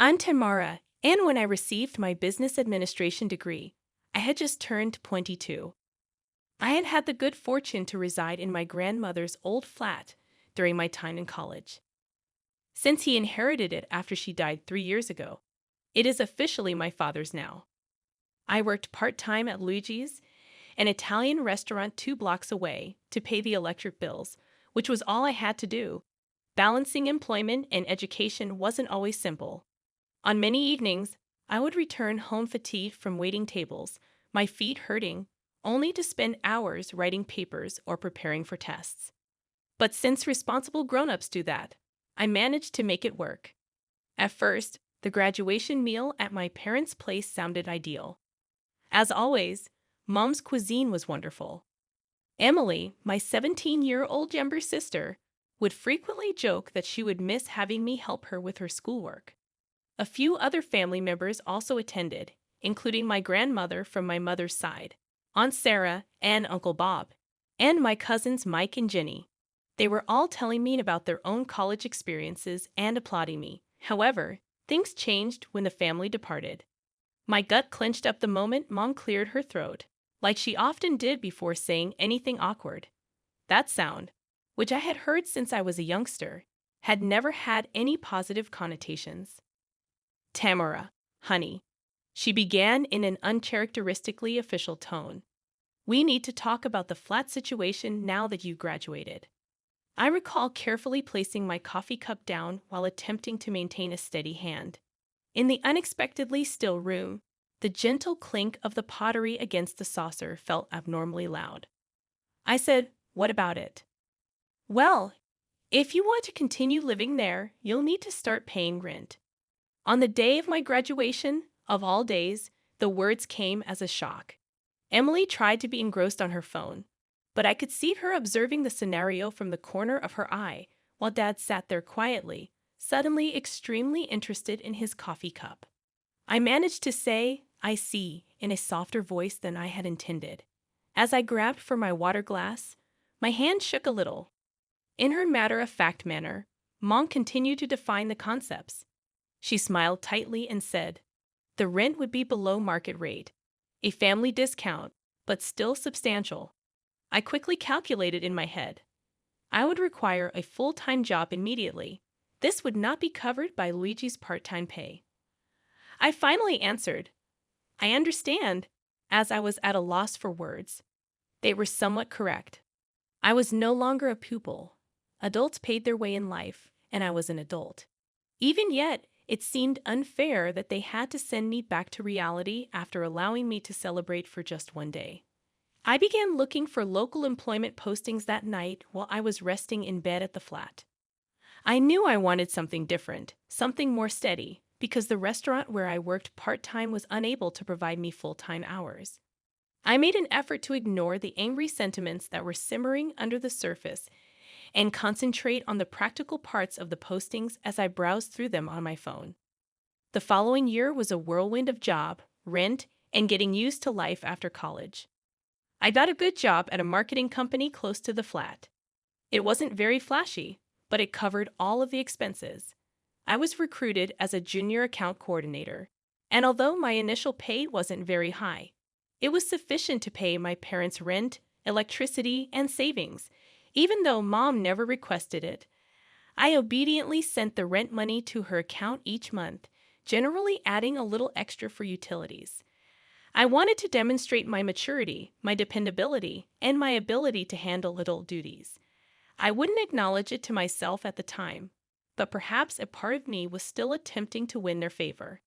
I'm Tamara, and when I received my business administration degree, I had just turned 22. I had had the good fortune to reside in my grandmother's old flat during my time in college. Since he inherited it after she died 3 years ago, it is officially my father's now. I worked part-time at Luigi's, an Italian restaurant 2 blocks away, to pay the electric bills, which was all I had to do. Balancing employment and education wasn't always simple. On many evenings, I would return home fatigued from waiting tables, my feet hurting, only to spend hours writing papers or preparing for tests. But since responsible grown-ups do that, I managed to make it work. At first, the graduation meal at my parents' place sounded ideal. As always, Mom's cuisine was wonderful. Emily, my 17-year-old younger sister, would frequently joke that she would miss having me help her with her schoolwork. A few other family members also attended, including my grandmother from my mother's side, Aunt Sarah and Uncle Bob, and my cousins Mike and Jenny. They were all telling me about their own college experiences and applauding me. However, things changed when the family departed. My gut clenched up the moment Mom cleared her throat, like she often did before saying anything awkward. That sound, which I had heard since I was a youngster, had never had any positive connotations. Tamara, honey, she began in an uncharacteristically official tone. We need to talk about the flat situation now that you graduated. I recall carefully placing my coffee cup down while attempting to maintain a steady hand. In the unexpectedly still room, the gentle clink of the pottery against the saucer felt abnormally loud. I said, "What about it?" "Well, if you want to continue living there, you'll need to start paying rent." On the day of my graduation, of all days, the words came as a shock. Emily tried to be engrossed on her phone, but I could see her observing the scenario from the corner of her eye while Dad sat there quietly, suddenly extremely interested in his coffee cup. I managed to say, "I see," in a softer voice than I had intended. As I grabbed for my water glass, my hand shook a little. In her matter-of-fact manner, Mom continued to define the concepts. She smiled tightly and said, "The rent would be below market rate, a family discount, but still substantial." I quickly calculated in my head. I would require a full-time job immediately. This would not be covered by Luigi's part-time pay. I finally answered, "I understand," as I was at a loss for words. They were somewhat correct. I was no longer a pupil. Adults paid their way in life, and I was an adult. Even yet, it seemed unfair that they had to send me back to reality after allowing me to celebrate for just one day. I began looking for local employment postings that night while I was resting in bed at the flat. I knew I wanted something different, something more steady, because the restaurant where I worked part-time was unable to provide me full-time hours. I made an effort to ignore the angry sentiments that were simmering under the surface and concentrate on the practical parts of the postings as I browsed through them on my phone. The following year was a whirlwind of job, rent, and getting used to life after college. I got a good job at a marketing company close to the flat. It wasn't very flashy, but it covered all of the expenses. I was recruited as a junior account coordinator, and although my initial pay wasn't very high, it was sufficient to pay my parents' rent, electricity, and savings. Even though Mom never requested it, I obediently sent the rent money to her account each month, generally adding a little extra for utilities. I wanted to demonstrate my maturity, my dependability, and my ability to handle adult duties. I wouldn't acknowledge it to myself at the time, but perhaps a part of me was still attempting to win their favor.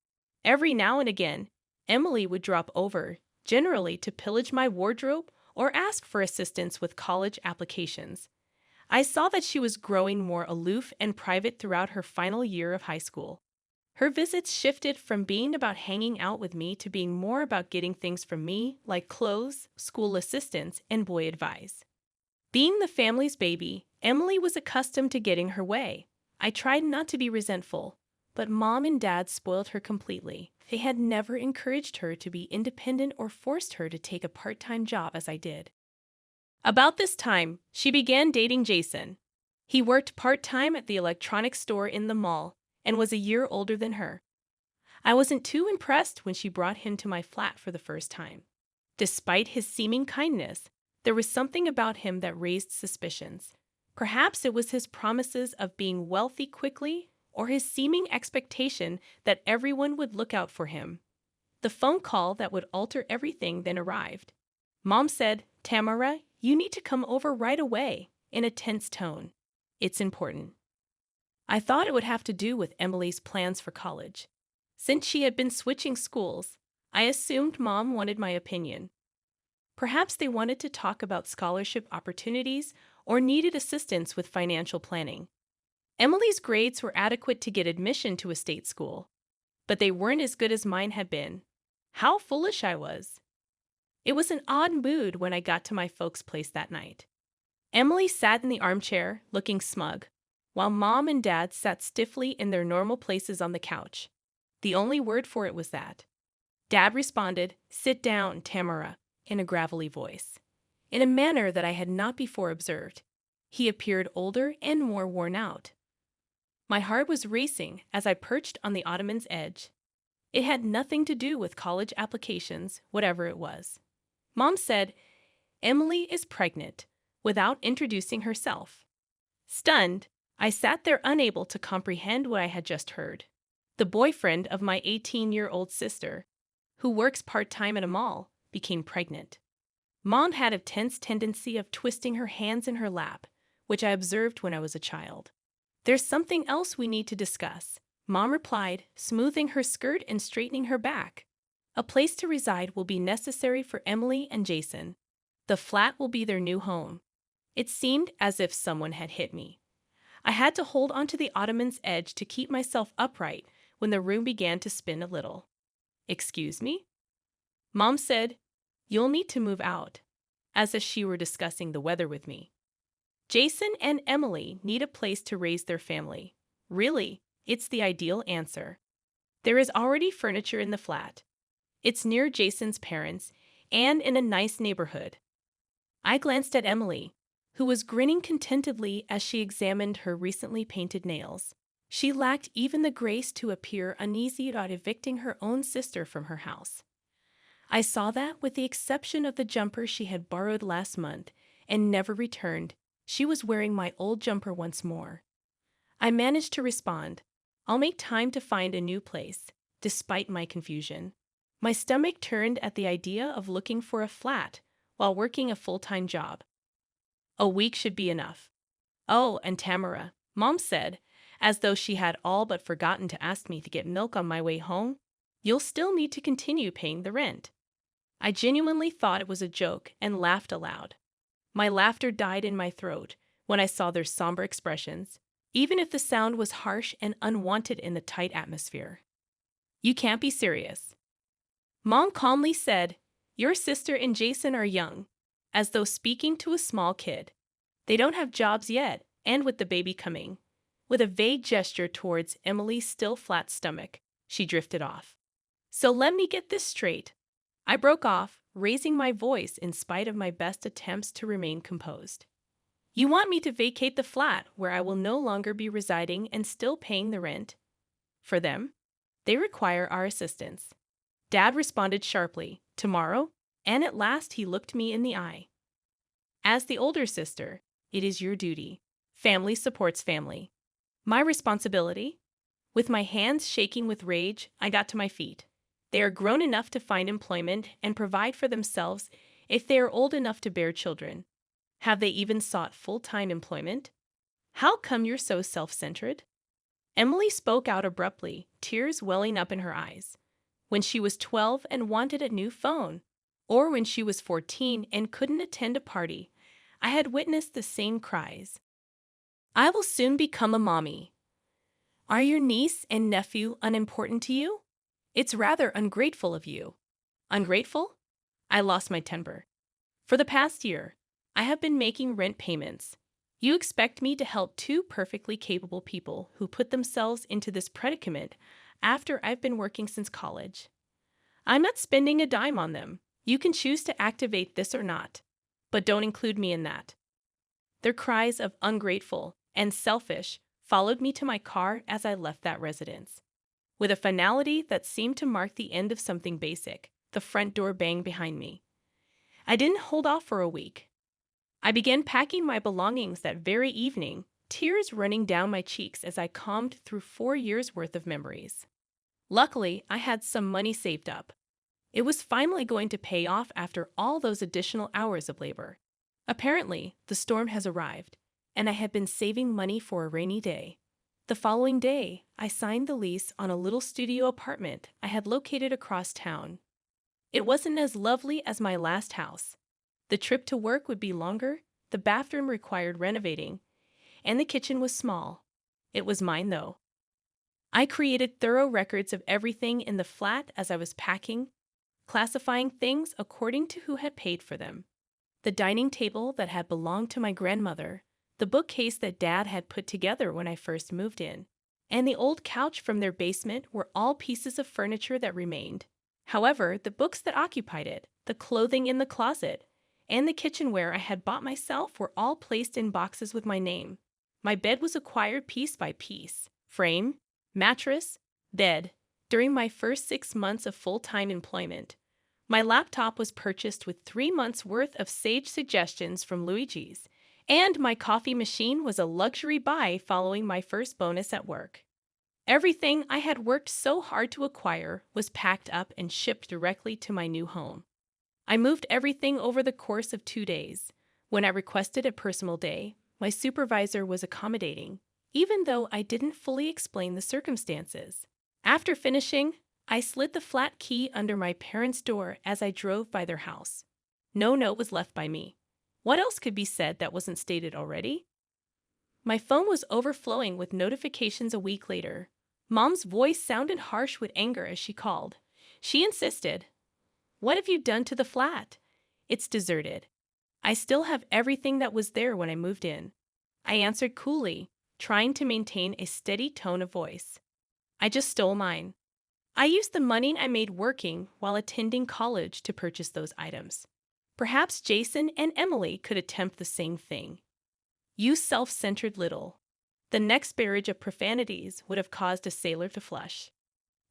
Every now and again, Emily would drop over, generally to pillage my wardrobe or ask for assistance with college applications. I saw that she was growing more aloof and private throughout her final year of high school. Her visits shifted from being about hanging out with me to being more about getting things from me, like clothes, school assistance, and boy advice. Being the family's baby, Emily was accustomed to getting her way. I tried not to be resentful, but Mom and Dad spoiled her completely. They had never encouraged her to be independent or forced her to take a part-time job as I did. About this time, she began dating Jason. He worked part-time at the electronics store in the mall and was a year older than her. I wasn't too impressed when she brought him to my flat for the first time. Despite his seeming kindness, there was something about him that raised suspicions. Perhaps it was his promises of being wealthy quickly, or his seeming expectation that everyone would look out for him. The phone call that would alter everything then arrived. Mom said, "Tamara, you need to come over right away," in a tense tone. "It's important." I thought it would have to do with Emily's plans for college. Since she had been switching schools, I assumed Mom wanted my opinion. Perhaps they wanted to talk about scholarship opportunities or needed assistance with financial planning. Emily's grades were adequate to get admission to a state school, but they weren't as good as mine had been. How foolish I was. It was an odd mood when I got to my folks' place that night. Emily sat in the armchair, looking smug, while Mom and Dad sat stiffly in their normal places on the couch. The only word for it was that. Dad responded, "Sit down, Tamara," in a gravelly voice, in a manner that I had not before observed. He appeared older and more worn out. My heart was racing as I perched on the ottoman's edge. It had nothing to do with college applications, whatever it was. Mom said, "Emily is pregnant," without introducing herself. Stunned, I sat there unable to comprehend what I had just heard. The boyfriend of my 18-year-old sister, who works part-time at a mall, became pregnant. Mom had a tense tendency of twisting her hands in her lap, which I observed when I was a child. "There's something else we need to discuss," Mom replied, smoothing her skirt and straightening her back. "A place to reside will be necessary for Emily and Jason. The flat will be their new home." It seemed as if someone had hit me. I had to hold onto the ottoman's edge to keep myself upright when the room began to spin a little. "Excuse me?" Mom said, "You'll need to move out," as if she were discussing the weather with me. "Jason and Emily need a place to raise their family. Really, it's the ideal answer. There is already furniture in the flat. It's near Jason's parents and in a nice neighborhood." I glanced at Emily, who was grinning contentedly as she examined her recently painted nails. She lacked even the grace to appear uneasy about evicting her own sister from her house. I saw that, with the exception of the jumper she had borrowed last month and never returned, she was wearing my old jumper once more. I managed to respond, "I'll make time to find a new place," despite my confusion. My stomach turned at the idea of looking for a flat while working a full-time job. "A week should be enough." "Oh, and Tamara," Mom said, as though she had all but forgotten to ask me to get milk on my way home, "you'll still need to continue paying the rent." I genuinely thought it was a joke and laughed aloud. My laughter died in my throat when I saw their somber expressions, even if the sound was harsh and unwanted in the tight atmosphere. "You can't be serious." Mom calmly said, "Your sister and Jason are young," as though speaking to a small kid. "They don't have jobs yet, and with the baby coming." With a vague gesture towards Emily's still flat stomach, she drifted off. "So let me get this straight." I broke off, raising my voice in spite of my best attempts to remain composed. "You want me to vacate the flat where I will no longer be residing and still paying the rent? For them? They require our assistance." Dad responded sharply, "Tomorrow?" And at last he looked me in the eye. "As the older sister, it is your duty. Family supports family." "My responsibility?" With my hands shaking with rage, I got to my feet. They are grown enough to find employment and provide for themselves if they are old enough to bear children. Have they even sought full-time employment? How come you're so self-centered? Emily spoke out abruptly, tears welling up in her eyes. When she was 12 and wanted a new phone, or when she was 14 and couldn't attend a party, I had witnessed the same cries. "I will soon become a mommy." Are your niece and nephew unimportant to you? It's rather ungrateful of you. Ungrateful? I lost my temper. For the past year, I have been making rent payments. You expect me to help two perfectly capable people who put themselves into this predicament after I've been working since college. I'm not spending a dime on them. You can choose to activate this or not, but don't include me in that. Their cries of ungrateful and selfish followed me to my car as I left that residence. with a finality that seemed to mark the end of something basic. The front door banged behind me. I didn't hold off for a week. I began packing my belongings that very evening, tears running down my cheeks as I combed through 4 years' worth of memories. Luckily, I had some money saved up. It was finally going to pay off after all those additional hours of labor. Apparently, the storm has arrived, and I had been saving money for a rainy day. The following day, I signed the lease on a little studio apartment I had located across town. It wasn't as lovely as my last house. The trip to work would be longer, the bathroom required renovating, and the kitchen was small. It was mine, though. I created thorough records of everything in the flat as I was packing, classifying things according to who had paid for them. The dining table that had belonged to my grandmother, the bookcase that Dad had put together when I first moved in, and the old couch from their basement were all pieces of furniture that remained. However, the books that occupied it, the clothing in the closet, and the kitchenware I had bought myself were all placed in boxes with my name. My bed was acquired piece by piece. Frame, mattress, bed. During my first 6 months of full-time employment, my laptop was purchased with 3 months' worth of sage suggestions from Luigi's, and my coffee machine was a luxury buy following my first bonus at work. Everything I had worked so hard to acquire was packed up and shipped directly to my new home. I moved everything over the course of 2 days. When I requested a personal day, my supervisor was accommodating, even though I didn't fully explain the circumstances. After finishing, I slid the flat key under my parents' door as I drove by their house. No note was left by me. What else could be said that wasn't stated already? My phone was overflowing with notifications a week later. Mom's voice sounded harsh with anger as she called. She insisted, "What have you done to the flat? It's deserted. I still have everything that was there when I moved in." I answered coolly, trying to maintain a steady tone of voice. "I just stole mine. I used the money I made working while attending college to purchase those items. Perhaps Jason and Emily could attempt the same thing." You self-centered little. The next barrage of profanities would have caused a sailor to flush.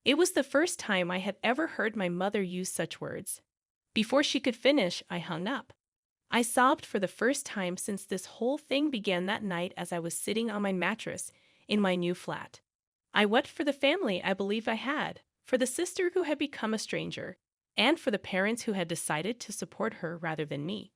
It was the first time I had ever heard my mother use such words. Before she could finish, I hung up. I sobbed for the first time since this whole thing began that night as I was sitting on my mattress in my new flat. I wept for the family I believed I had, for the sister who had become a stranger, and for the parents who had decided to support her rather than me.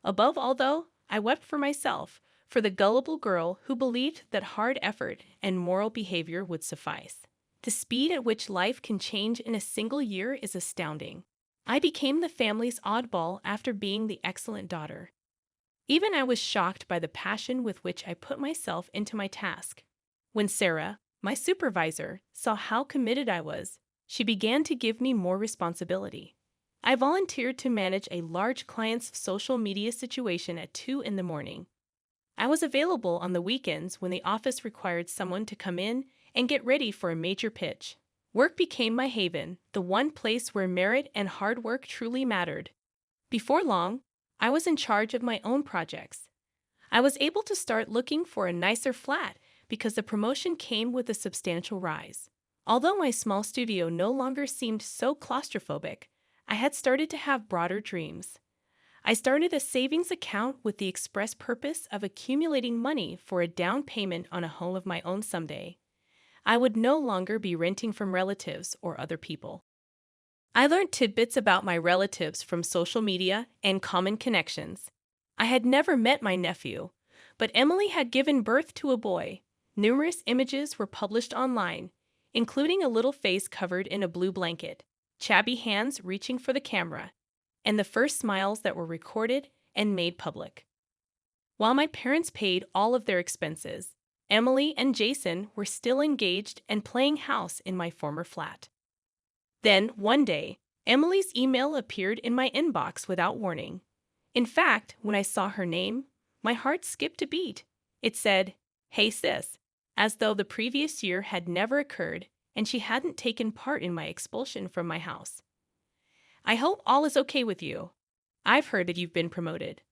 Above all, though, I wept for myself, for the gullible girl who believed that hard effort and moral behavior would suffice. The speed at which life can change in a single year is astounding. I became the family's oddball after being the excellent daughter. Even I was shocked by the passion with which I put myself into my task. When Sarah, my supervisor, saw how committed I was, she began to give me more responsibility. I volunteered to manage a large client's social media situation at 2 in the morning. I was available on the weekends when the office required someone to come in and get ready for a major pitch. Work became my haven, the one place where merit and hard work truly mattered. Before long, I was in charge of my own projects. I was able to start looking for a nicer flat because the promotion came with a substantial rise. Although my small studio no longer seemed so claustrophobic, I had started to have broader dreams. I started a savings account with the express purpose of accumulating money for a down payment on a home of my own someday. I would no longer be renting from relatives or other people. I learned tidbits about my relatives from social media and common connections. I had never met my nephew, but Emily had given birth to a boy. Numerous images were published online, including a little face covered in a blue blanket, chubby hands reaching for the camera, and the first smiles that were recorded and made public. While my parents paid all of their expenses, Emily and Jason were still engaged and playing house in my former flat. Then, one day, Emily's email appeared in my inbox without warning. In fact, when I saw her name, my heart skipped a beat. It said, "Hey sis," as though the previous year had never occurred and she hadn't taken part in my expulsion from my house. "I hope all is okay with you. I've heard that you've been promoted.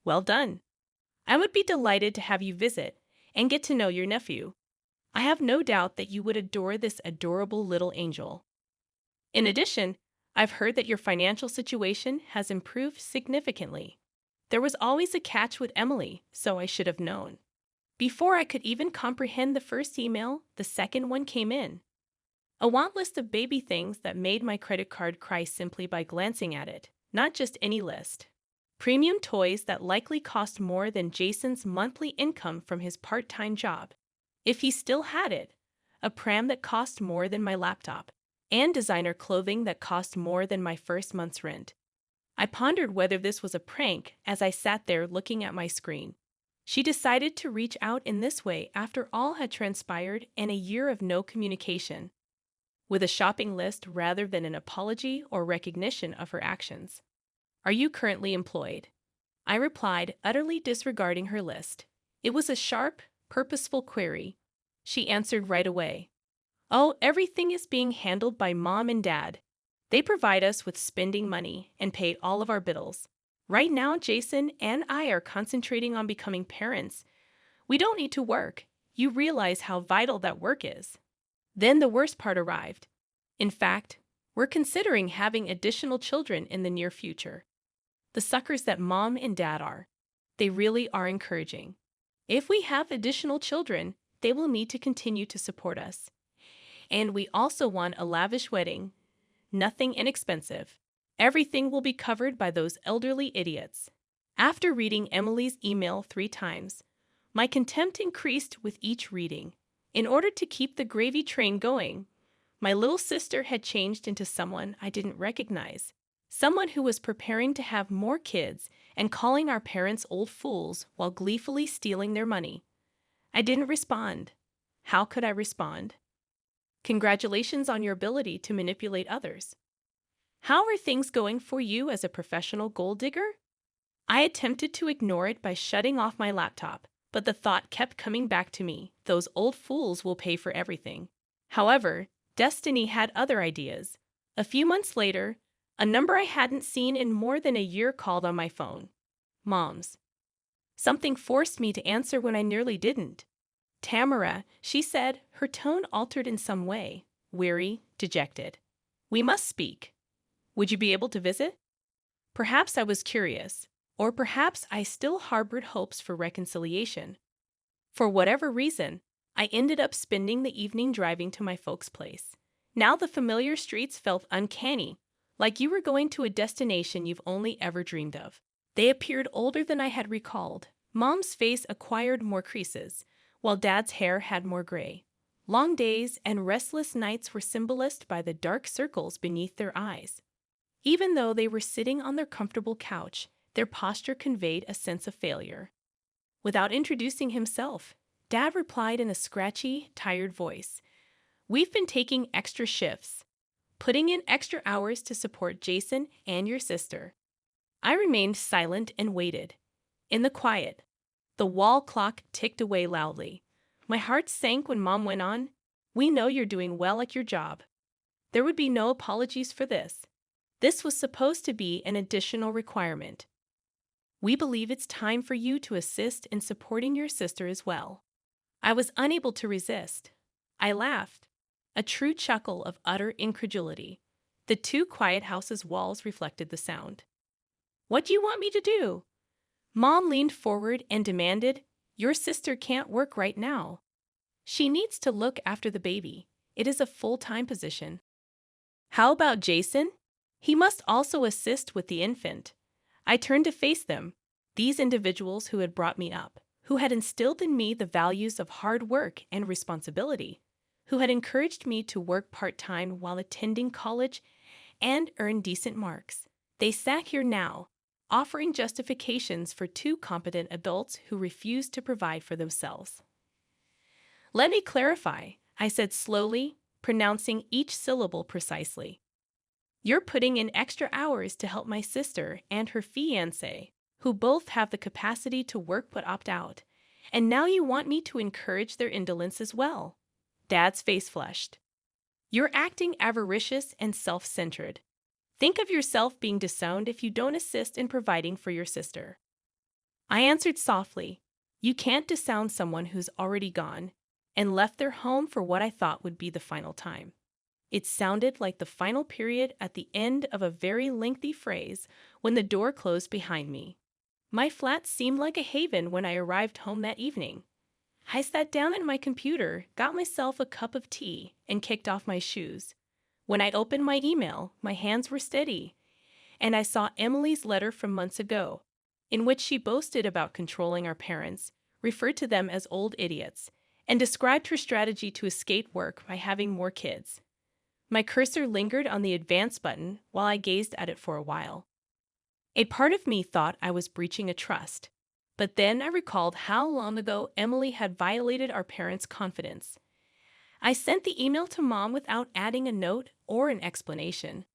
Well done. I would be delighted to have you visit and get to know your nephew. I have no doubt that you would adore this adorable little angel. In addition, I've heard that your financial situation has improved significantly. There was always a catch with Emily, so I should have known. Before I could even comprehend the first email, the second one came in. A want list of baby things that made my credit card cry simply by glancing at it, not just any list. Premium toys that likely cost more than Jason's monthly income from his part-time job, if he still had it, a pram that cost more than my laptop, and designer clothing that cost more than my first month's rent. I pondered whether this was a prank as I sat there looking at my screen. She decided to reach out in this way after all had transpired and a year of no communication, with a shopping list rather than an apology or recognition of her actions. Are you currently employed? I replied, utterly disregarding her list. It was a sharp, purposeful query. She answered right away. Oh, everything is being handled by Mom and Dad. They provide us with spending money and pay all of our bills. Right now, Jason and I are concentrating on becoming parents. We don't need to work. You realize how vital that work is. Then the worst part arrived. In fact, we're considering having additional children in the near future. The suckers that Mom and Dad are. They really are encouraging. If we have additional children, they will need to continue to support us. And we also want a lavish wedding. Nothing inexpensive. Everything will be covered by those elderly idiots. After reading Emily's email 3 times, my contempt increased with each reading. In order to keep the gravy train going, my little sister had changed into someone I didn't recognize. Someone who was preparing to have more kids and calling our parents old fools while gleefully stealing their money. I didn't respond. How could I respond? Congratulations on your ability to manipulate others. How are things going for you as a professional gold digger? I attempted to ignore it by shutting off my laptop, but the thought kept coming back to me. Those old fools will pay for everything. However, destiny had other ideas. A few months later, a number I hadn't seen in more than a year called on my phone. Mom's. Something forced me to answer when I nearly didn't. Tamara, she said, her tone altered in some way, weary, dejected. We must speak. Would you be able to visit? Perhaps I was curious, or perhaps I still harbored hopes for reconciliation. For whatever reason, I ended up spending the evening driving to my folks' place. Now the familiar streets felt uncanny, like you were going to a destination you've only ever dreamed of. They appeared older than I had recalled. Mom's face acquired more creases, while Dad's hair had more gray. Long days and restless nights were symbolized by the dark circles beneath their eyes. Even though they were sitting on their comfortable couch, their posture conveyed a sense of failure. Without introducing himself, Dad replied in a scratchy, tired voice, "We've been taking extra shifts, putting in extra hours to support Jason and your sister." I remained silent and waited. In the quiet, the wall clock ticked away loudly. My heart sank when Mom went on, "We know you're doing well at your job. There would be no apologies for this. This was supposed to be an additional requirement. We believe it's time for you to assist in supporting your sister as well." I was unable to resist. I laughed, a true chuckle of utter incredulity. The 2 quiet house's walls reflected the sound. "What do you want me to do?" Mom leaned forward and demanded, "Your sister can't work right now. She needs to look after the baby. It is a full-time position." "How about Jason? He must also assist with the infant." I turned to face them, these individuals who had brought me up, who had instilled in me the values of hard work and responsibility, who had encouraged me to work part-time while attending college and earn decent marks. They sat here now, offering justifications for 2 competent adults who refused to provide for themselves. "Let me clarify," I said slowly, pronouncing each syllable precisely. "You're putting in extra hours to help my sister and her fiancé, who both have the capacity to work but opt out, and now you want me to encourage their indolence as well." Dad's face flushed. "You're acting avaricious and self-centered. Think of yourself being disowned if you don't assist in providing for your sister." I answered softly, "You can't disown someone who's already gone. and left their home for what I thought would be the final time. It sounded like the final period at the end of a very lengthy phrase when the door closed behind me. My flat seemed like a haven when I arrived home that evening. I sat down at my computer, got myself a cup of tea, and kicked off my shoes. When I opened my email, my hands were steady, and I saw Emily's letter from months ago, in which she boasted about controlling our parents, referred to them as old idiots, and described her strategy to escape work by having more kids. My cursor lingered on the advance button while I gazed at it for a while. A part of me thought I was breaching a trust, but then I recalled how long ago Emily had violated our parents' confidence. I sent the email to Mom without adding a note or an explanation.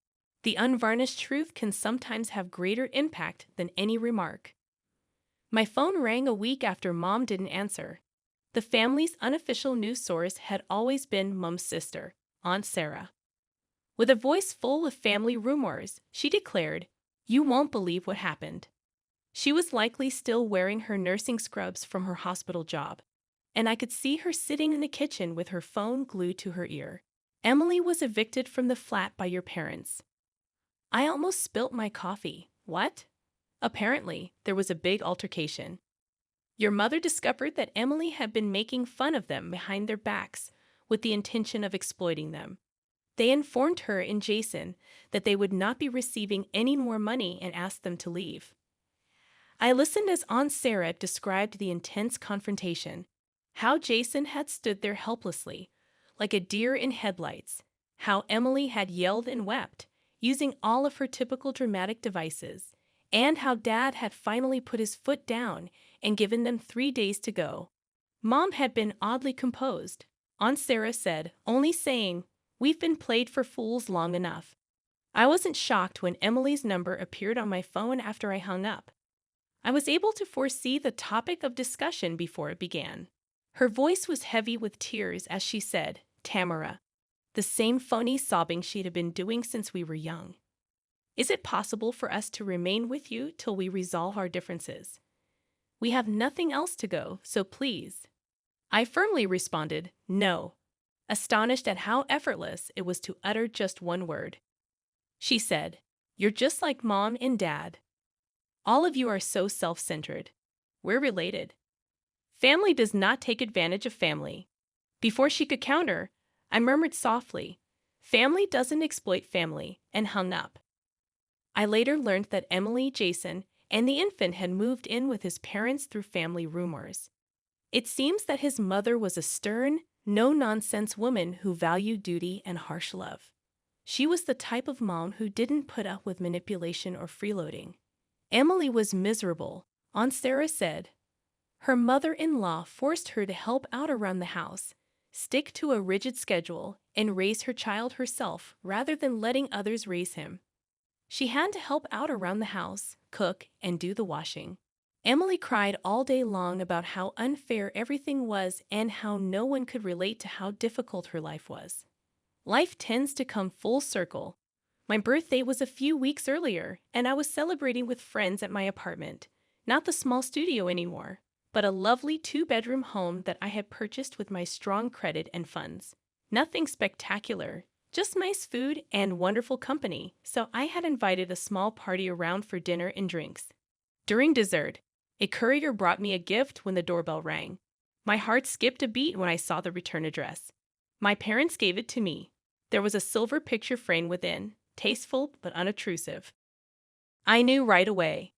The unvarnished truth can sometimes have greater impact than any remark. My phone rang a week after Mom didn't answer. The family's unofficial news source had always been Mom's sister, Aunt Sarah. With a voice full of family rumors, she declared, "You won't believe what happened." She was likely still wearing her nursing scrubs from her hospital job, and I could see her sitting in the kitchen with her phone glued to her ear. "Emily was evicted from the flat by your parents." I almost spilt my coffee. What? Apparently, there was a big altercation. Your mother discovered that Emily had been making fun of them behind their backs with the intention of exploiting them. They informed her and Jason that they would not be receiving any more money and asked them to leave. I listened as Aunt Sarah described the intense confrontation, how Jason had stood there helplessly, like a deer in headlights, how Emily had yelled and wept, using all of her typical dramatic devices, and how Dad had finally put his foot down and given them 3 days to go. Mom had been oddly composed. Aunt Sarah said, only saying, "We've been played for fools long enough." I wasn't shocked when Emily's number appeared on my phone after I hung up. I was able to foresee the topic of discussion before it began. Her voice was heavy with tears as she said, "Tamara," the same phony sobbing she'd been doing since we were young. "Is it possible for us to remain with you till we resolve our differences? We have nothing else to go, so please." I firmly responded, "No," astonished at how effortless it was to utter just one word. She said, "You're just like Mom and Dad. All of you are so self-centered. We're related. Family does not take advantage of family." Before she could counter, I murmured softly, "Family doesn't exploit family," and hung up. I later learned that Emily, Jason, and the infant had moved in with his parents through family rumors. It seems that his mother was a stern, no-nonsense woman who valued duty and harsh love. She was the type of mom who didn't put up with manipulation or freeloading. Emily was miserable, Aunt Sarah said. Her mother-in-law forced her to help out around the house, stick to a rigid schedule, and raise her child herself rather than letting others raise him. She had to help out around the house, cook, and do the washing. Emily cried all day long about how unfair everything was and how no one could relate to how difficult her life was. Life tends to come full circle. My birthday was a few weeks earlier, and I was celebrating with friends at my apartment. Not the small studio anymore, but a lovely 2-bedroom home that I had purchased with my strong credit and funds. Nothing spectacular, just nice food and wonderful company, so I had invited a small party around for dinner and drinks. During dessert, a courier brought me a gift when the doorbell rang. My heart skipped a beat when I saw the return address. My parents gave it to me. There was a silver picture frame within, tasteful but unobtrusive. I knew right away.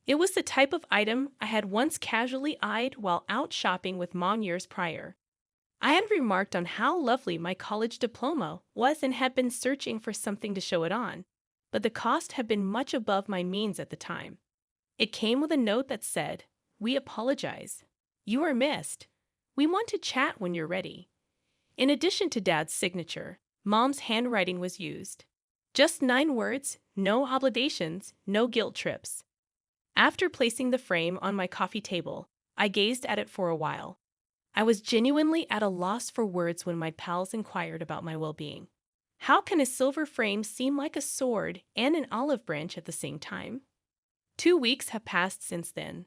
It was the type of item I had once casually eyed while out shopping with Mom years prior. I had remarked on how lovely my college diploma was and had been searching for something to show it on, but the cost had been much above my means at the time. It came with a note that said, "We apologize. You are missed. We want to chat when you're ready." In addition to Dad's signature, Mom's handwriting was used. Just 9 words, no obligations, no guilt trips. After placing the frame on my coffee table, I gazed at it for a while. I was genuinely at a loss for words when my pals inquired about my well-being. How can a silver frame seem like a sword and an olive branch at the same time? 2 weeks have passed since then.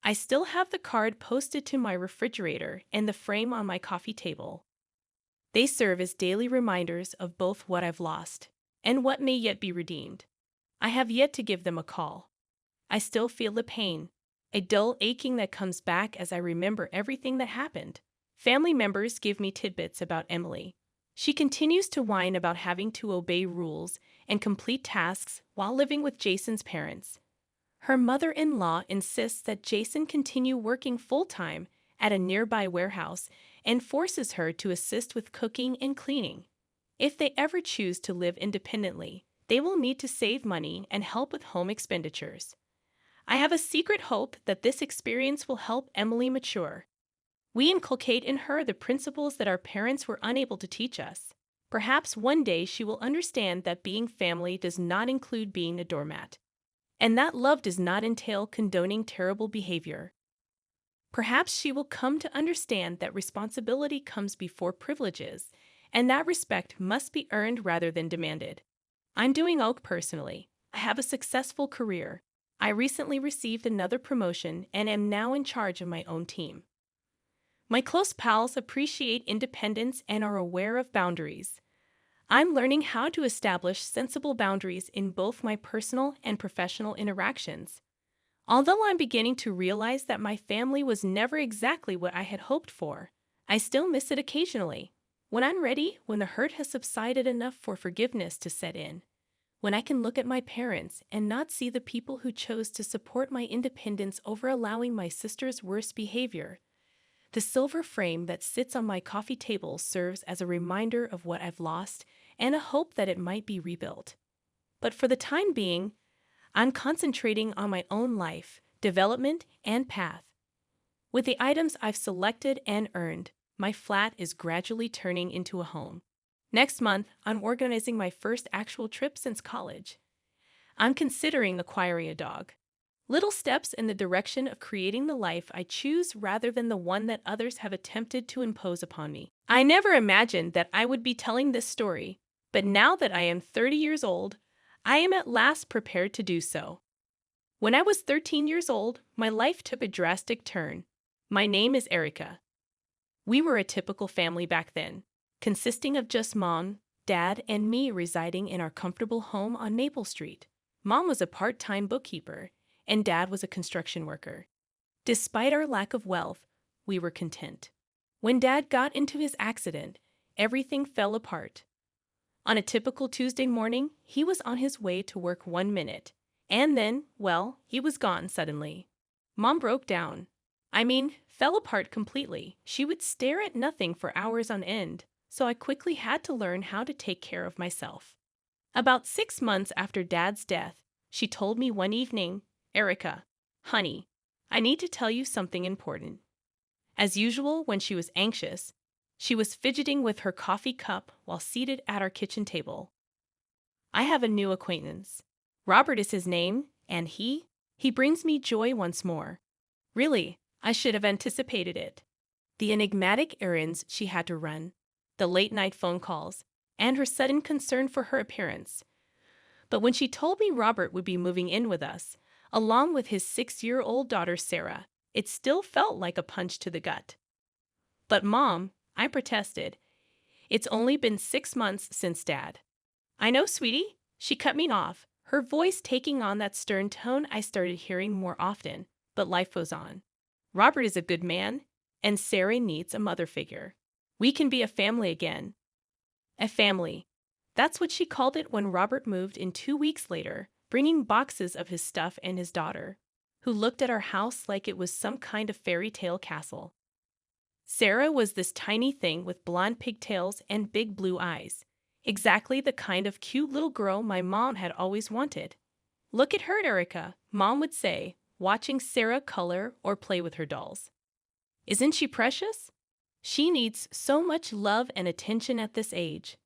I still have the card posted to my refrigerator and the frame on my coffee table. They serve as daily reminders of both what I've lost and what may yet be redeemed. I have yet to give them a call. I still feel the pain, a dull aching that comes back as I remember everything that happened. Family members give me tidbits about Emily. She continues to whine about having to obey rules and complete tasks while living with Jason's parents. Her mother-in-law insists that Jason continue working full-time at a nearby warehouse and forces her to assist with cooking and cleaning. If they ever choose to live independently, they will need to save money and help with home expenditures. I have a secret hope that this experience will help Emily mature. We inculcate in her the principles that our parents were unable to teach us. Perhaps one day she will understand that being family does not include being a doormat, and that love does not entail condoning terrible behavior. Perhaps she will come to understand that responsibility comes before privileges, and that respect must be earned rather than demanded. I'm doing okay personally. I have a successful career. I recently received another promotion and am now in charge of my own team. My close pals appreciate independence and are aware of boundaries. I'm learning how to establish sensible boundaries in both my personal and professional interactions. Although I'm beginning to realize that my family was never exactly what I had hoped for, I still miss it occasionally. When I'm ready, when the hurt has subsided enough for forgiveness to set in, when I can look at my parents and not see the people who chose to support my independence over allowing my sister's worst behavior, the silver frame that sits on my coffee table serves as a reminder of what I've lost and a hope that it might be rebuilt. But for the time being, I'm concentrating on my own life, development, and path. With the items I've selected and earned, my flat is gradually turning into a home. Next month, I'm organizing my first actual trip since college. I'm considering acquiring a dog. Little steps in the direction of creating the life I choose rather than the one that others have attempted to impose upon me. I never imagined that I would be telling this story, but now that I am 30 years old, I am at last prepared to do so. When I was 13 years old, my life took a drastic turn. My name is Erica. We were a typical family back then, consisting of just Mom, Dad, and me residing in our comfortable home on Maple Street. Mom was a part-time bookkeeper, and Dad was a construction worker. Despite our lack of wealth, we were content. When Dad got into his accident, everything fell apart. On a typical Tuesday morning, he was on his way to work 1 minute, and then, well, he was gone suddenly. Mom broke down. Fell apart completely. She would stare at nothing for hours on end, so I quickly had to learn how to take care of myself. About 6 months after Dad's death, she told me one evening, "Erica, honey, I need to tell you something important." As usual, when she was anxious, she was fidgeting with her coffee cup while seated at our kitchen table. "I have a new acquaintance. Robert is his name, and he brings me joy once more. Really, I should have anticipated it." The enigmatic errands she had to run, the late-night phone calls, and her sudden concern for her appearance. But when she told me Robert would be moving in with us, along with his 6-year-old daughter Sarah, it still felt like a punch to the gut. "But Mom," I protested, "it's only been 6 months since Dad." "I know, sweetie," she cut me off, her voice taking on that stern tone I started hearing more often, but life goes on. "Robert is a good man, and Sarah needs a mother figure. We can be a family again." A family. That's what she called it when Robert moved in 2 weeks later, bringing boxes of his stuff and his daughter, who looked at our house like it was some kind of fairy tale castle. Sarah was this tiny thing with blonde pigtails and big blue eyes, exactly the kind of cute little girl my mom had always wanted. "Look at her, Erica," Mom would say, watching Sarah color or play with her dolls. "Isn't she precious? She needs so much love and attention at this age."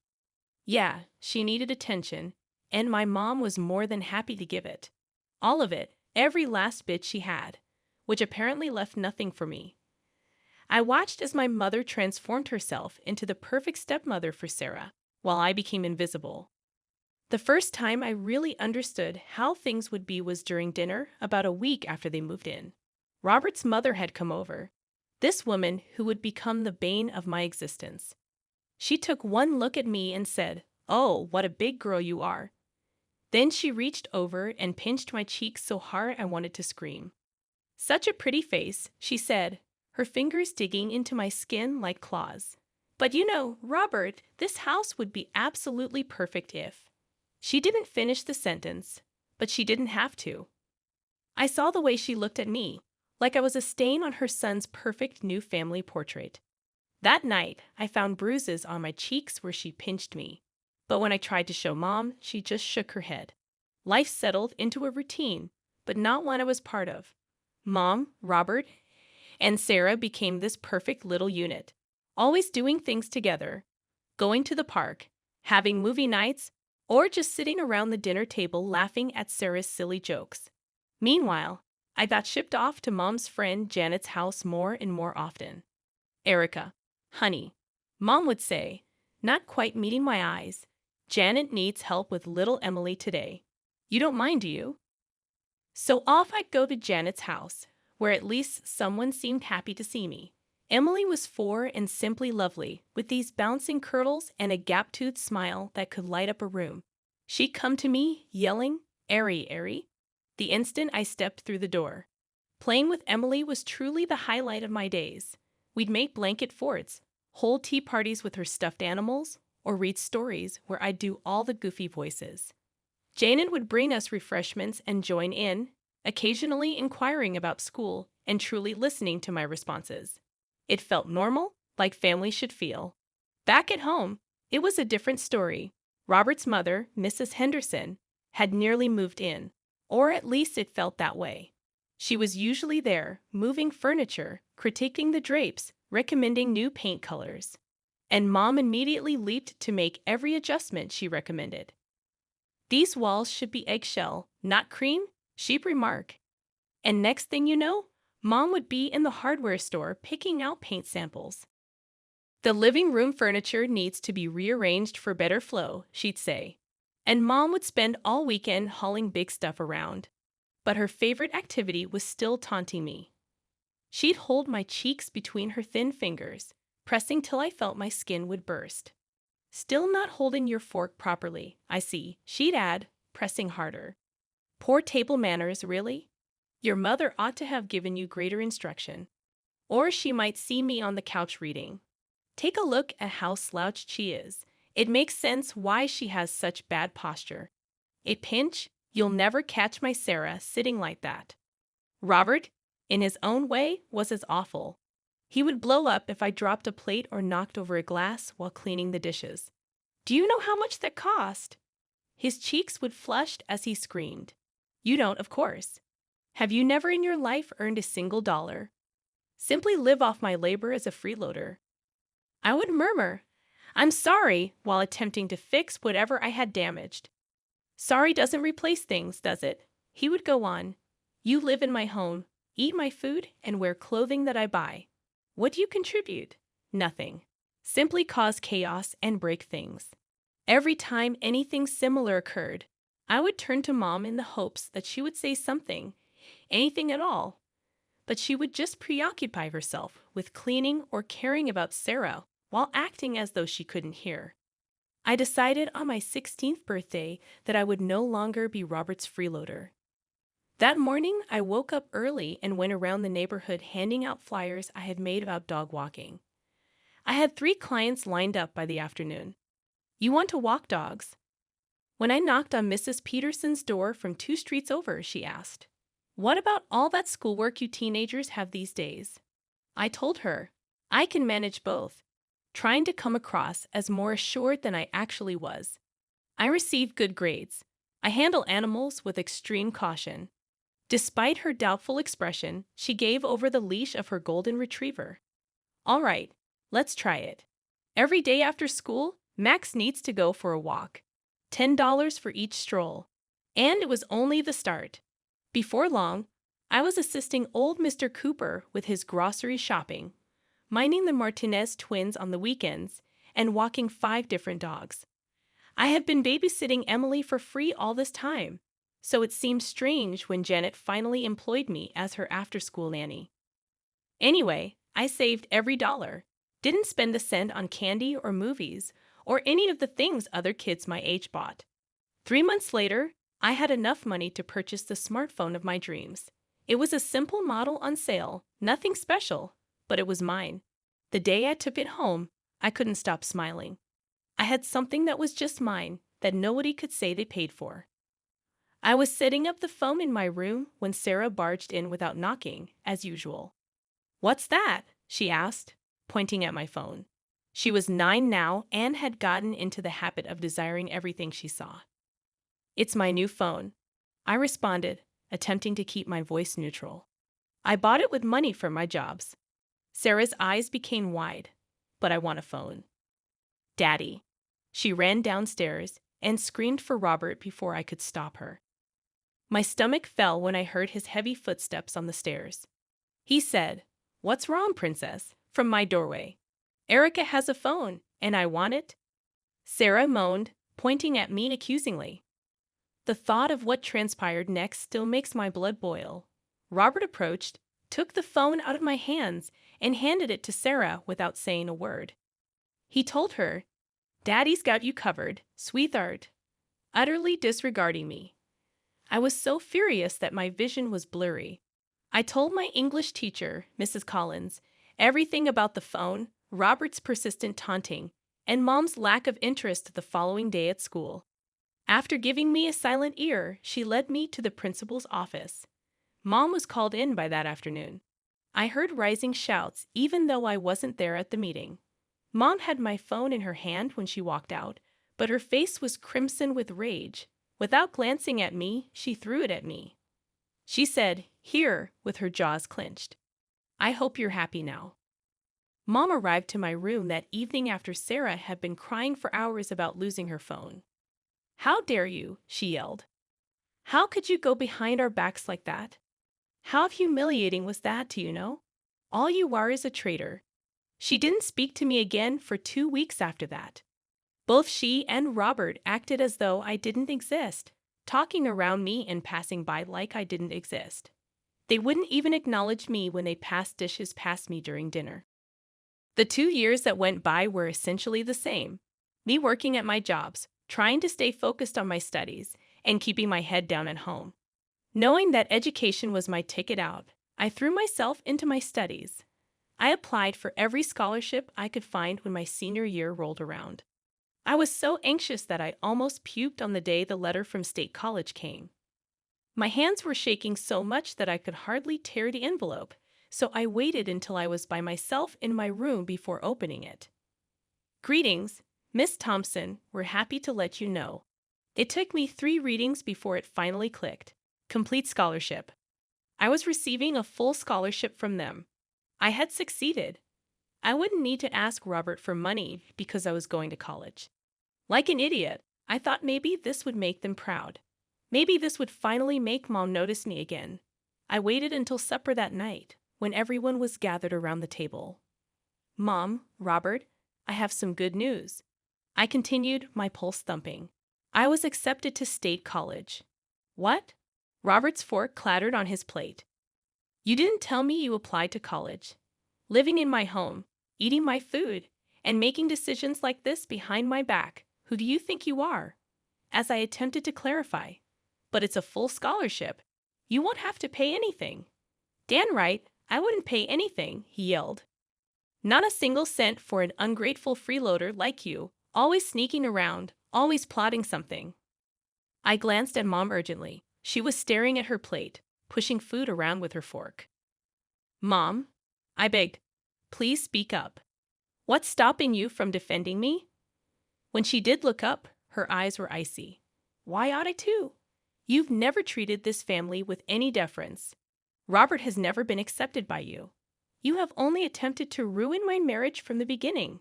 Yeah, she needed attention, and my mom was more than happy to give it. All of it, every last bit she had, which apparently left nothing for me. I watched as my mother transformed herself into the perfect stepmother for Sarah, while I became invisible. The first time I really understood how things would be was during dinner about a week after they moved in. Robert's mother had come over. This woman who would become the bane of my existence. She took one look at me and said, "Oh, what a big girl you are." Then she reached over and pinched my cheeks so hard I wanted to scream. "Such a pretty face," she said, her fingers digging into my skin like claws. "But you know, Robert, this house would be absolutely perfect if—" She didn't finish the sentence, but she didn't have to. I saw the way she looked at me, like I was a stain on her son's perfect new family portrait. That night, I found bruises on my cheeks where she pinched me. But when I tried to show Mom, she just shook her head. Life settled into a routine, but not one I was part of. Mom, Robert, and Sarah became this perfect little unit, always doing things together, going to the park, having movie nights, or just sitting around the dinner table laughing at Sarah's silly jokes. Meanwhile, I got shipped off to Mom's friend Janet's house more and more often. "Erica, honey," Mom would say, not quite meeting my eyes, "Janet needs help with little Emily today. You don't mind, do you?" So off I'd go to Janet's house, where at least someone seemed happy to see me. Emily was 4 and simply lovely, with these bouncing curls and a gap-toothed smile that could light up a room. She'd come to me, yelling, "Airy, Airy," the instant I stepped through the door. Playing with Emily was truly the highlight of my days. We'd make blanket forts, hold tea parties with her stuffed animals, or read stories where I'd do all the goofy voices. Janet would bring us refreshments and join in, occasionally inquiring about school and truly listening to my responses. It felt normal, like family should feel. Back at home, it was a different story. Robert's mother, Mrs. Henderson, had nearly moved in, or at least it felt that way. She was usually there, moving furniture, critiquing the drapes, recommending new paint colors. And Mom immediately leaped to make every adjustment she recommended. "These walls should be eggshell, not cream," she'd remark. And next thing you know, Mom would be in the hardware store picking out paint samples. "The living room furniture needs to be rearranged for better flow," she'd say. And Mom would spend all weekend hauling big stuff around. But her favorite activity was still taunting me. She'd hold my cheeks between her thin fingers, pressing till I felt my skin would burst. "Still not holding your fork properly, I see," she'd add, pressing harder. "Poor table manners, really? Your mother ought to have given you greater instruction." Or she might see me on the couch reading. "Take a look at how slouched she is. It makes sense why she has such bad posture. A pinch, you'll never catch my Sarah sitting like that." Robert, in his own way, was as awful. He would blow up if I dropped a plate or knocked over a glass while cleaning the dishes. "Do you know how much that cost?" His cheeks would flush as he screamed. "You don't, of course. Have you never in your life earned a single dollar? Simply live off my labor as a freeloader." I would murmur, "I'm sorry," while attempting to fix whatever I had damaged. "Sorry doesn't replace things, does it?" He would go on. "You live in my home, eat my food, and wear clothing that I buy. What do you contribute? Nothing. Simply cause chaos and break things." Every time anything similar occurred, I would turn to Mom in the hopes that she would say something, anything at all. But she would just preoccupy herself with cleaning or caring about Sarah while acting as though she couldn't hear. I decided on my 16th birthday that I would no longer be Robert's freeloader. That morning, I woke up early and went around the neighborhood handing out flyers I had made about dog walking. I had 3 clients lined up by the afternoon. "You want to walk dogs?" When I knocked on Mrs. Peterson's door from 2 streets over, she asked, "What about all that schoolwork you teenagers have these days?" I told her, I can manage both, trying to come across as more assured than I actually was. I received good grades. I handle animals with extreme caution. Despite her doubtful expression, she gave over the leash of her golden retriever. "All right, let's try it. Every day after school, Max needs to go for a walk. $10 for each stroll." And it was only the start. Before long, I was assisting old Mr. Cooper with his grocery shopping, minding the Martinez twins on the weekends, and walking 5 different dogs. I had been babysitting Emily for free all this time. so it seemed strange when Janet finally employed me as her after-school nanny. Anyway, I saved every dollar, didn't spend a cent on candy or movies, or any of the things other kids my age bought. 3 months later, I had enough money to purchase the smartphone of my dreams. It was a simple model on sale, nothing special, but it was mine. The day I took it home, I couldn't stop smiling. I had something that was just mine, that nobody could say they paid for. I was setting up the phone in my room when Sarah barged in without knocking, as usual. "What's that?" she asked, pointing at my phone. She was 9 now and had gotten into the habit of desiring everything she saw. "It's my new phone," I responded, attempting to keep my voice neutral. "I bought it with money from my jobs." Sarah's eyes became wide. "But I want a phone." "Daddy." She ran downstairs and screamed for Robert before I could stop her. My stomach fell when I heard his heavy footsteps on the stairs. He said, "What's wrong, princess?" from my doorway. "Erica has a phone, and I want it." Sarah moaned, pointing at me accusingly. The thought of what transpired next still makes my blood boil. Robert approached, took the phone out of my hands, and handed it to Sarah without saying a word. He told her, "Daddy's got you covered, sweetheart," utterly disregarding me. I was so furious that my vision was blurry. I told my English teacher, Mrs. Collins, everything about the phone, Robert's persistent taunting, and Mom's lack of interest the following day at school. After giving me a silent ear, she led me to the principal's office. Mom was called in by that afternoon. I heard rising shouts even though I wasn't there at the meeting. Mom had my phone in her hand when she walked out, but her face was crimson with rage. Without glancing at me, she threw it at me. She said, "Here," with her jaws clenched. "I hope you're happy now." Mom arrived to my room that evening after Sarah had been crying for hours about losing her phone. "How dare you?" she yelled. "How could you go behind our backs like that? How humiliating was that, do you know? All you are is a traitor." She didn't speak to me again for 2 weeks after that. Both she and Robert acted as though I didn't exist, talking around me and passing by like I didn't exist. They wouldn't even acknowledge me when they passed dishes past me during dinner. The 2 years that went by were essentially the same. Me working at my jobs, trying to stay focused on my studies, and keeping my head down at home. Knowing that education was my ticket out, I threw myself into my studies. I applied for every scholarship I could find when my senior year rolled around. I was so anxious that I almost puked on the day the letter from State College came. My hands were shaking so much that I could hardly tear the envelope, so I waited until I was by myself in my room before opening it. "Greetings, Miss Thompson. We're happy to let you know. It took me 3 readings before it finally clicked. Complete scholarship." I was receiving a full scholarship from them. I had succeeded. I wouldn't need to ask Robert for money because I was going to college. Like an idiot, I thought maybe this would make them proud. Maybe this would finally make Mom notice me again. I waited until supper that night, when everyone was gathered around the table. "Mom, Robert, I have some good news." I continued, my pulse thumping. I was accepted to State College. "What?" Robert's fork clattered on his plate. "You didn't tell me you applied to college. Living in my home, eating my food, and making decisions like this behind my back. Who do you think you are?" As I attempted to clarify. "But it's a full scholarship. You won't have to pay anything." "Dan right, I wouldn't pay anything," he yelled. "Not a single cent for an ungrateful freeloader like you, always sneaking around, always plotting something." I glanced at Mom urgently. She was staring at her plate, pushing food around with her fork. "Mom," I begged, "please speak up. What's stopping you from defending me?" When she did look up, her eyes were icy. "Why ought I to? You've never treated this family with any deference. Robert has never been accepted by you. You have only attempted to ruin my marriage from the beginning.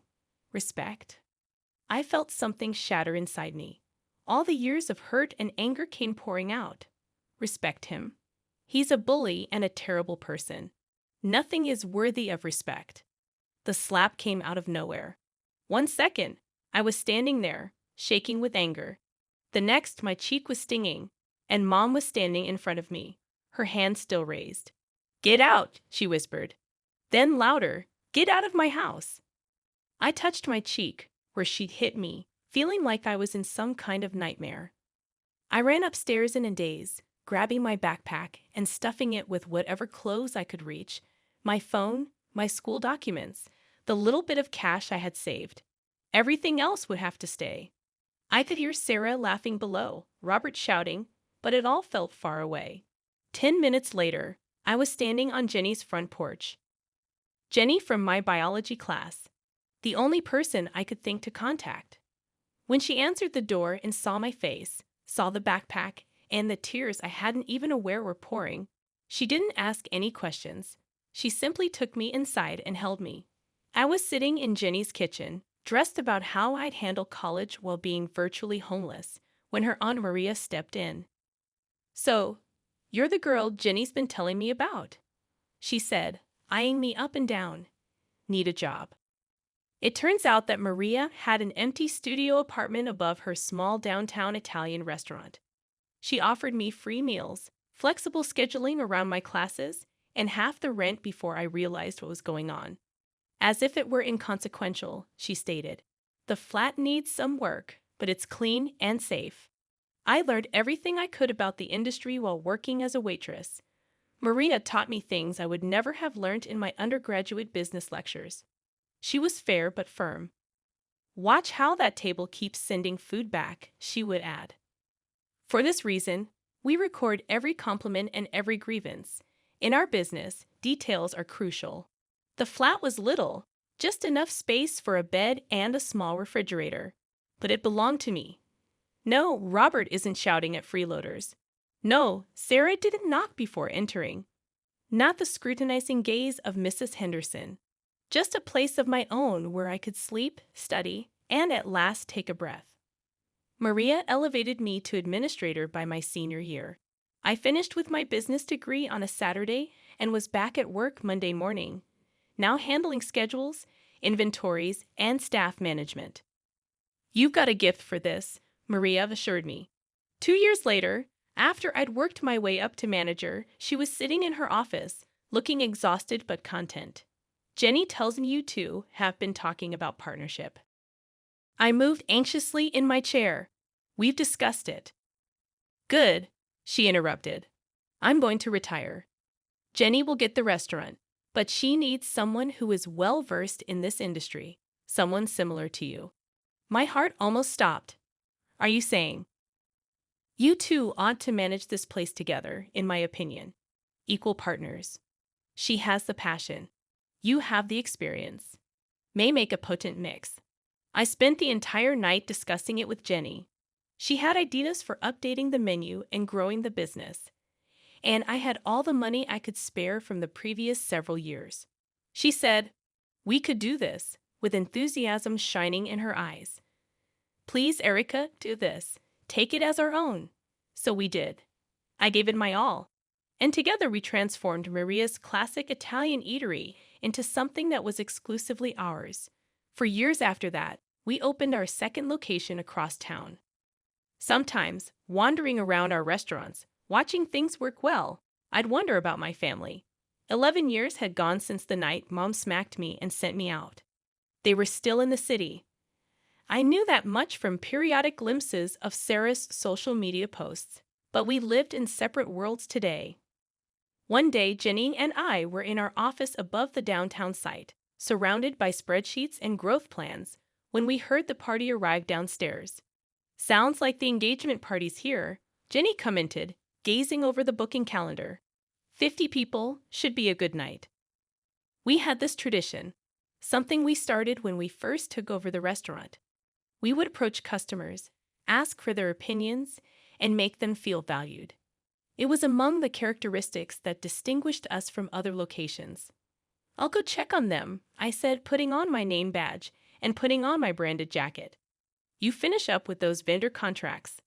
Respect." I felt something shatter inside me. All the years of hurt and anger came pouring out. Respect him. He's a bully and a terrible person. Nothing is worthy of respect. The slap came out of nowhere. 1 second, I was standing there, shaking with anger. The next, my cheek was stinging, and Mom was standing in front of me, her hand still raised. "Get out," she whispered. Then louder, "Get out of my house." I touched my cheek, where she'd hit me, feeling like I was in some kind of nightmare. I ran upstairs in a daze, grabbing my backpack and stuffing it with whatever clothes I could reach, my phone, my school documents, the little bit of cash I had saved. Everything else would have to stay. I could hear Sarah laughing below, Robert shouting, but it all felt far away. 10 minutes later, I was standing on Jenny's front porch. Jenny from my biology class, the only person I could think to contact. When she answered the door and saw my face, saw the backpack, and the tears I hadn't even aware were pouring, she didn't ask any questions. She simply took me inside and held me. I was sitting in Jenny's kitchen, dressed about how I'd handle college while being virtually homeless, when her Aunt Maria stepped in. "So, you're the girl Jenny's been telling me about," she said, eyeing me up and down. "Need a job." It turns out that Maria had an empty studio apartment above her small downtown Italian restaurant. She offered me free meals, flexible scheduling around my classes, and half the rent before I realized what was going on. As if it were inconsequential, she stated, "The flat needs some work, but it's clean and safe." I learned everything I could about the industry while working as a waitress. Maria taught me things I would never have learned in my undergraduate business lectures. She was fair but firm. "Watch how that table keeps sending food back," she would add. For this reason, we record every compliment and every grievance. In our business, details are crucial. The flat was little, just enough space for a bed and a small refrigerator. But it belonged to me. No, Robert isn't shouting at freeloaders. No, Sarah didn't knock before entering. Not the scrutinizing gaze of Mrs. Henderson. Just a place of my own where I could sleep, study, and at last take a breath. Maria elevated me to administrator by my senior year. I finished with my business degree on a Saturday and was back at work Monday morning, now handling schedules, inventories, and staff management. "You've got a gift for this," Maria assured me. 2 years later, after I'd worked my way up to manager, she was sitting in her office, looking exhausted but content. "Jenny tells me you two have been talking about partnership." I moved anxiously in my chair. "We've discussed it." "Good," she interrupted. "I'm going to retire. Jenny will get the restaurant, but she needs someone who is well-versed in this industry, someone similar to you." My heart almost stopped. "Are you saying?" "You two ought to manage this place together, in my opinion. Equal partners. She has the passion. You have the experience. May make a potent mix." I spent the entire night discussing it with Jenny. She had ideas for updating the menu and growing the business, and I had all the money I could spare from the previous several years. She said, "We could do this," with enthusiasm shining in her eyes. "Please, Erica, do this. Take it as our own." So we did. I gave it my all, and together we transformed Maria's classic Italian eatery into something that was exclusively ours. For years after that, we opened our second location across town. Sometimes, wandering around our restaurants, watching things work well, I'd wonder about my family. 11 years had gone since the night Mom smacked me and sent me out. They were still in the city. I knew that much from periodic glimpses of Sarah's social media posts, but we lived in separate worlds today. One day, Jenny and I were in our office above the downtown site, surrounded by spreadsheets and growth plans, when we heard the party arrive downstairs. "Sounds like the engagement party's here," Jenny commented, gazing over the booking calendar. 50 people should be a good night. We had this tradition, something we started when we first took over the restaurant. We would approach customers, ask for their opinions, and make them feel valued. It was among the characteristics that distinguished us from other locations. "I'll go check on them," I said, putting on my name badge and putting on my branded jacket. "You finish up with those vendor contracts."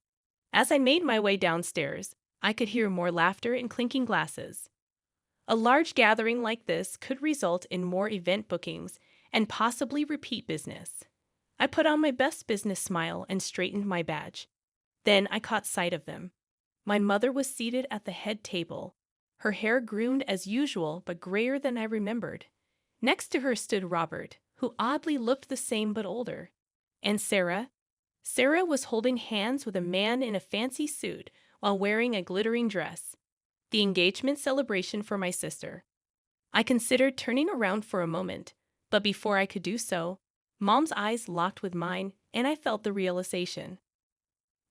As I made my way downstairs, I could hear more laughter and clinking glasses. A large gathering like this could result in more event bookings and possibly repeat business. I put on my best business smile and straightened my badge. Then I caught sight of them. My mother was seated at the head table, her hair groomed as usual but grayer than I remembered. Next to her stood Robert, who oddly looked the same but older. And Sarah? Sarah was holding hands with a man in a fancy suit while wearing a glittering dress. The engagement celebration for my sister. I considered turning around for a moment, but before I could do so, Mom's eyes locked with mine, and I felt the realization.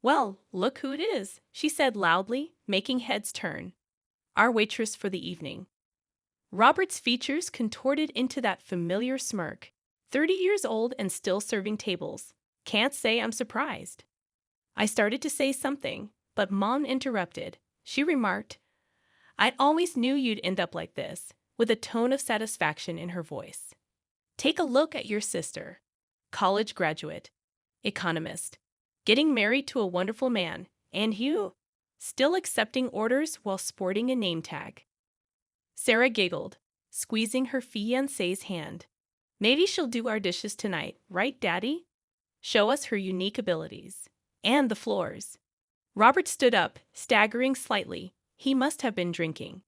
"Well, look who it is," she said loudly, making heads turn. "Our waitress for the evening." Robert's features contorted into that familiar smirk. 30 years old and still serving tables. Can't say I'm surprised. I started to say something, but Mom interrupted. She remarked, "I always knew you'd end up like this," with a tone of satisfaction in her voice. "Take a look at your sister. College graduate, economist, getting married to a wonderful man, and you, still accepting orders while sporting a name tag." Sarah giggled, squeezing her fiancé's hand. "Maybe she'll do our dishes tonight, right, Daddy? Show us her unique abilities. And the floors." Robert stood up, staggering slightly. He must have been drinking.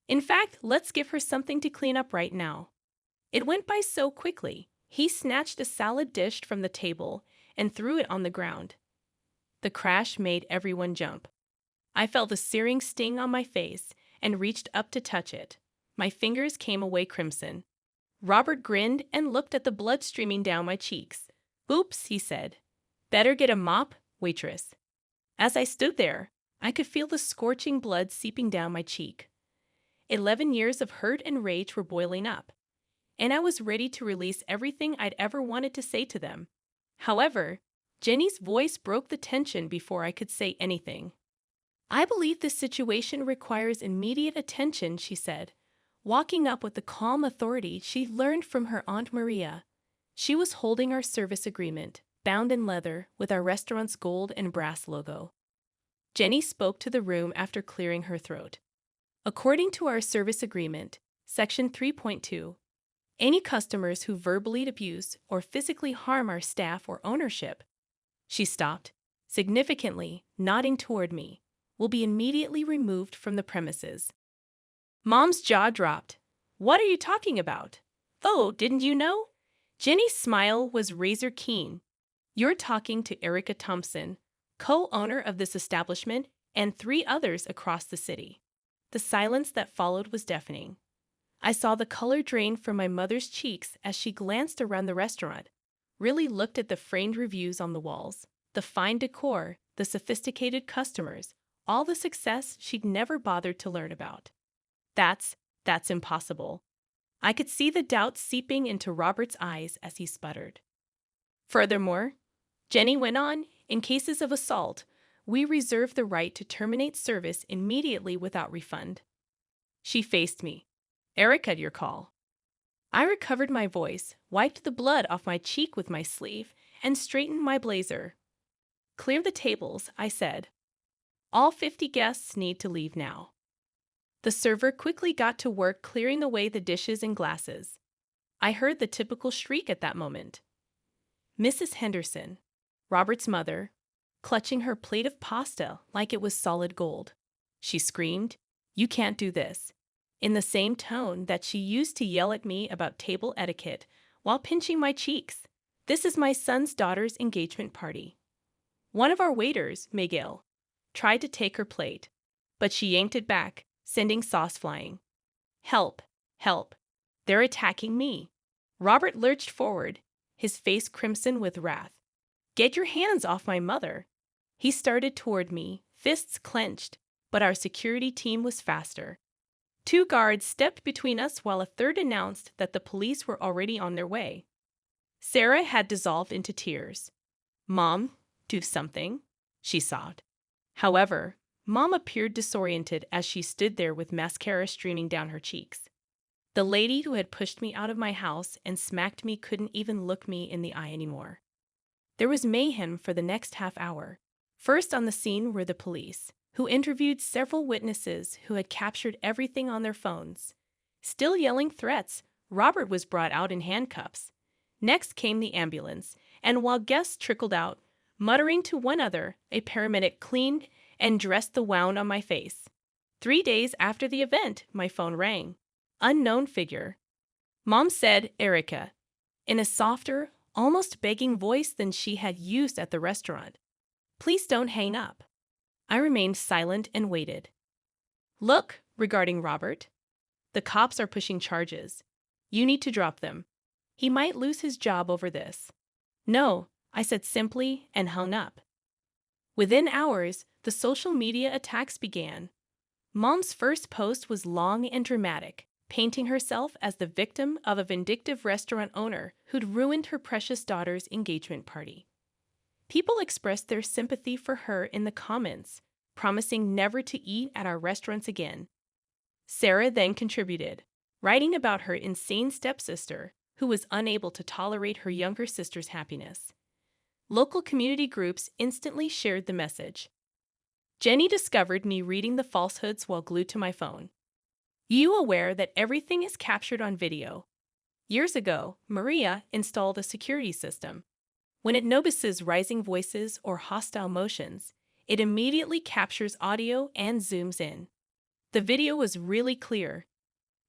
"In fact, let's give her something to clean up right now." It went by so quickly. He snatched a salad dish from the table and threw it on the ground. The crash made everyone jump. I felt a searing sting on my face and reached up to touch it. My fingers came away crimson. Robert grinned and looked at the blood streaming down my cheeks. "Oops," he said. "Better get a mop, waitress." As I stood there, I could feel the scorching blood seeping down my cheek. 11 years of hurt and rage were boiling up, and I was ready to release everything I'd ever wanted to say to them. However, Jenny's voice broke the tension before I could say anything. "I believe this situation requires immediate attention," she said, walking up with the calm authority she learned from her Aunt Maria. She was holding our service agreement, bound in leather with our restaurant's gold and brass logo. Jenny spoke to the room after clearing her throat. "According to our service agreement, Section 3.2, any customers who verbally abuse or physically harm our staff or ownership," she stopped, significantly nodding toward me, "will be immediately removed from the premises." Mom's jaw dropped. "What are you talking about? Oh, didn't you know?" Jenny's smile was razor keen. "You're talking to Erica Thompson, co-owner of this establishment, and 3 others across the city." The silence that followed was deafening. I saw the color drain from my mother's cheeks as she glanced around the restaurant, really looked at the framed reviews on the walls, the fine decor, the sophisticated customers, all the success she'd never bothered to learn about. That's impossible." I could see the doubt seeping into Robert's eyes as he sputtered. "Furthermore," Jenny went on, "in cases of assault, we reserve the right to terminate service immediately without refund." She faced me. "Erica, your call." I recovered my voice, wiped the blood off my cheek with my sleeve, and straightened my blazer. "Clear the tables," I said. "All 50 guests need to leave now." The server quickly got to work clearing away the dishes and glasses. I heard the typical shriek at that moment. Mrs. Henderson, Robert's mother, clutching her plate of pasta like it was solid gold. She screamed, "You can't do this," in the same tone that she used to yell at me about table etiquette while pinching my cheeks. "This is my son's daughter's engagement party." One of our waiters, Miguel, tried to take her plate, but she yanked it back, sending sauce flying. "Help! Help! They're attacking me." Robert lurched forward, his face crimson with wrath. "Get your hands off my mother." He started toward me, fists clenched, but our security team was faster. 2 guards stepped between us while a third announced that the police were already on their way. Sarah had dissolved into tears. "Mom, do something," she sobbed. However, Mom appeared disoriented as she stood there with mascara streaming down her cheeks. The lady who had pushed me out of my house and smacked me couldn't even look me in the eye anymore. There was mayhem for the next half hour. First on the scene were the police, who interviewed several witnesses who had captured everything on their phones. Still yelling threats, Robert was brought out in handcuffs. Next came the ambulance, and while guests trickled out, muttering to one another, a paramedic cleaned and dressed the wound on my face. 3 days after the event, my phone rang. Unknown figure. Mom said, "Erica," in a softer, almost begging voice than she had used at the restaurant. "Please don't hang up." I remained silent and waited. "Look, regarding Robert. The cops are pushing charges. You need to drop them. He might lose his job over this." "No," I said simply and hung up. Within hours, the social media attacks began. Mom's first post was long and dramatic, painting herself as the victim of a vindictive restaurant owner who'd ruined her precious daughter's engagement party. People expressed their sympathy for her in the comments, promising never to eat at our restaurants again. Sarah then contributed, writing about her insane stepsister, who was unable to tolerate her younger sister's happiness. Local community groups instantly shared the message. Jenny discovered me reading the falsehoods while glued to my phone. "You aware that everything is captured on video?" Years ago, Maria installed a security system. When it notices rising voices or hostile motions, it immediately captures audio and zooms in. The video was really clear.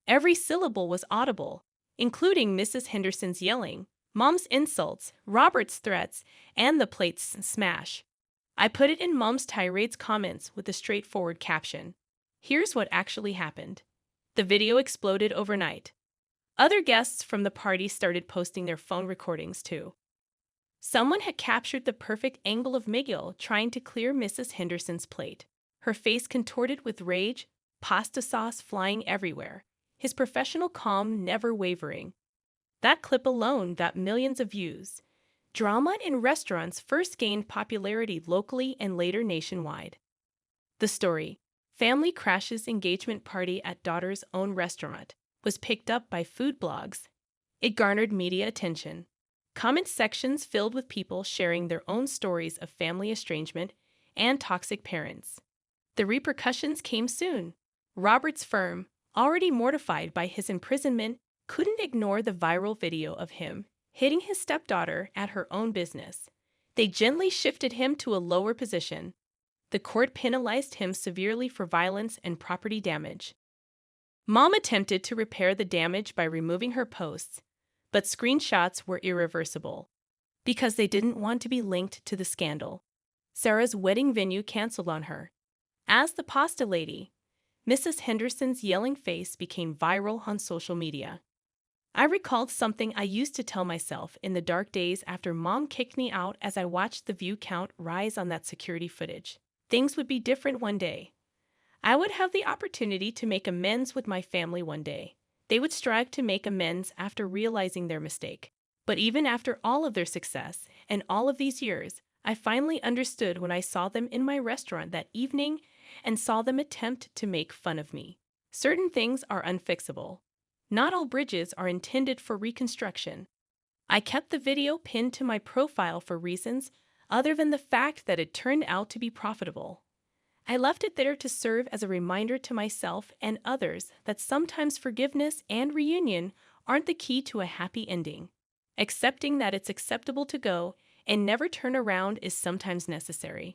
Every syllable was audible, including Mrs. Henderson's yelling, Mom's insults, Robert's threats, and the plate's smash. I put it in Mom's tirade's comments with a straightforward caption. "Here's what actually happened." The video exploded overnight. Other guests from the party started posting their phone recordings too. Someone had captured the perfect angle of Miguel trying to clear Mrs. Henderson's plate, her face contorted with rage, pasta sauce flying everywhere, his professional calm never wavering. That clip alone got millions of views. Drama in restaurants first gained popularity locally and later nationwide. The story, "Family Crashes Engagement Party at Daughter's Own Restaurant," was picked up by food blogs. It garnered media attention. Comment sections filled with people sharing their own stories of family estrangement and toxic parents. The repercussions came soon. Robert's firm, already mortified by his imprisonment, couldn't ignore the viral video of him hitting his stepdaughter at her own business. They gently shifted him to a lower position. The court penalized him severely for violence and property damage. Mom attempted to repair the damage by removing her posts, but screenshots were irreversible because they didn't want to be linked to the scandal. Sarah's wedding venue canceled on her. As the pasta lady, Mrs. Henderson's yelling face became viral on social media. I recalled something I used to tell myself in the dark days after Mom kicked me out as I watched the view count rise on that security footage. Things would be different one day. I would have the opportunity to make amends with my family one day. They would strive to make amends after realizing their mistake. But even after all of their success and all of these years, I finally understood when I saw them in my restaurant that evening and saw them attempt to make fun of me. Certain things are unfixable. Not all bridges are intended for reconstruction. I kept the video pinned to my profile for reasons other than the fact that it turned out to be profitable. I left it there to serve as a reminder to myself and others that sometimes forgiveness and reunion aren't the key to a happy ending. Accepting that it's acceptable to go and never turn around is sometimes necessary.